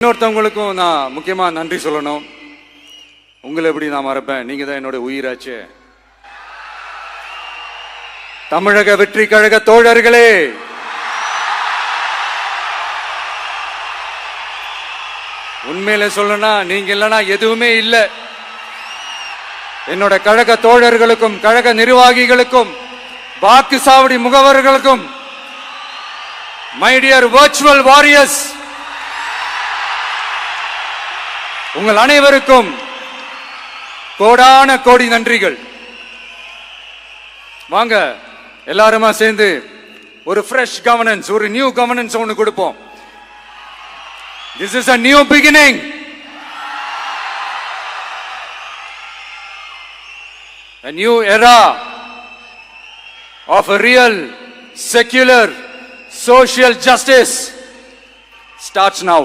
இன்னொருத்தவங்களுக்கும் நான் முக்கியமா நன்றி சொல்லணும். உங்களை எப்படி நான் மறப்பேன்? நீங்க தான் என்னோட உயிராச்சு. தமிழக வெற்றி கழக தோழர்களே, உண்மையில சொல்லணும்னா நீங்க இல்லைன்னா எதுவுமே இல்லை. என்னோட கழக தோழர்களுக்கும் கழக நிர்வாகிகளுக்கும் வாக்கு சாவடி முகவர்களுக்கும், மை டியர் வர்ச்சுவல் வாரியர்ஸ், உங்கள் அனைவருக்கும் கோடான கோடி நன்றிகள். வாங்க எல்லாருமா சேர்ந்து ஒரு ஃப்ரெஷ் கவர்னன்ஸ், ஒரு நியூ கவர்னன்ஸ் ஒன்று கொடுப்போம். This is a new beginning. A new era of a real secular social justice starts now.